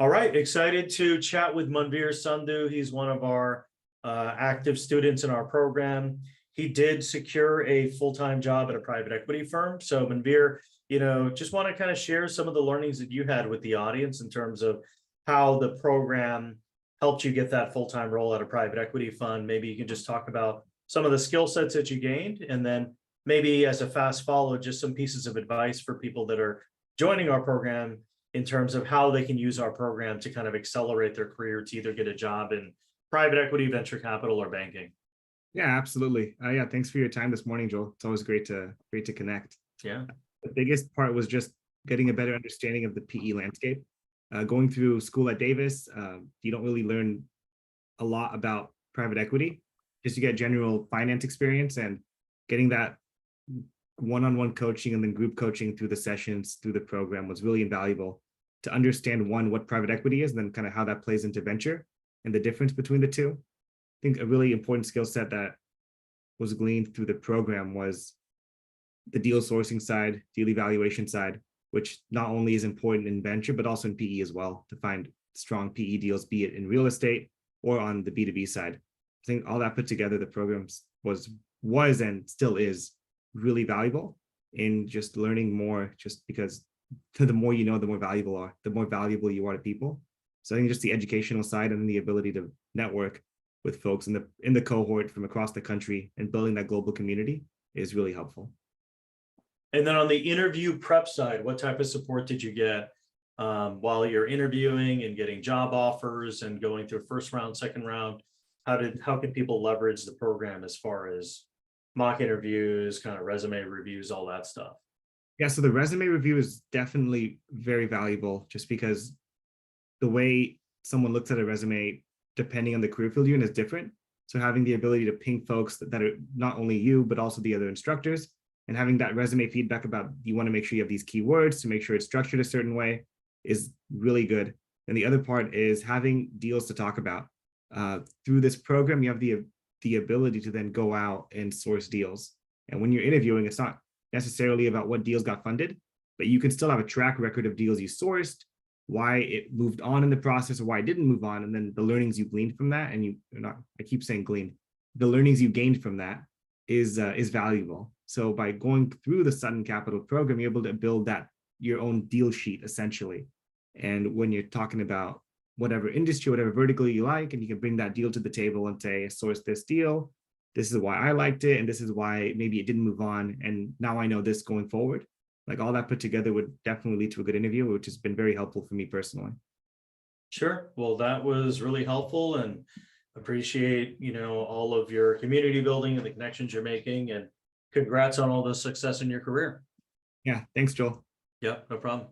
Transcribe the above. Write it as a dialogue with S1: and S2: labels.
S1: All right, excited to chat with Manveer Sandhu. He's one of our active students in our program. He did secure a full-time job at a private equity firm. So Manveer, just want to kind of share some of the learnings that you had with the audience in terms of how the program helped you get that full-time role at a private equity fund. Maybe you can just talk about some of the skill sets that you gained, and then maybe as a fast follow, just some pieces of advice for people that are joining our program in terms of how they can use our program to kind of accelerate their career to either get a job in private equity, venture capital, or banking.
S2: Yeah, absolutely. Yeah, thanks for your time this morning, Joel. It's always great to connect.
S1: Yeah.
S2: The biggest part was just getting a better understanding of the PE landscape. Going through school at Davis, you don't really learn a lot about private equity. Just to get general finance experience, and getting that one-on-one coaching and then group coaching through the sessions, through the program, was really invaluable to understand, one, what private equity is, and then kind of how that plays into venture and the difference between the two. I think a really important skill set that was gleaned through the program was the deal sourcing side, deal evaluation side, which not only is important in venture, but also in PE as well, to find strong PE deals, be it in real estate or on the B2B side. I think all that put together, the program was and still is really valuable in just learning more, just because the more you know, the more valuable you are to people. So I think just the educational side and the ability to network with folks in the cohort from across the country and building that global community is really helpful.
S1: And then on the interview prep side, what type of support did you get while you're interviewing and getting job offers and going through first round, second round? How can people leverage the program as far as mock interviews, kind of resume reviews, all that stuff?
S2: Yeah, so the resume review is definitely very valuable, just because the way someone looks at a resume, depending on the career field you're in, is different. So having the ability to ping folks that are not only you, but also the other instructors, and having that resume feedback about, you want to make sure you have these keywords to make sure it's structured a certain way, is really good. And the other part is having deals to talk about. Through this program, you have the ability to then go out and source deals. And when you're interviewing, it's not necessarily about what deals got funded, but you can still have a track record of deals you sourced, why it moved on in the process or why it didn't move on, and then the learnings you gleaned from that. And I keep saying gleaned, the learnings you gained from that is valuable. So by going through the Sutton Capital program, you're able to build your own deal sheet essentially. And when you're talking about whatever industry, whatever vertical you like, and you can bring that deal to the table and say, source this deal, this is why I liked it, and this is why maybe it didn't move on, and now I know this going forward. Like, all that put together would definitely lead to a good interview, which has been very helpful for me personally.
S1: Sure. Well, that was really helpful, and appreciate, all of your community building and the connections you're making, and congrats on all the success in your career.
S2: Yeah, thanks, Joel.
S1: Yeah, no problem.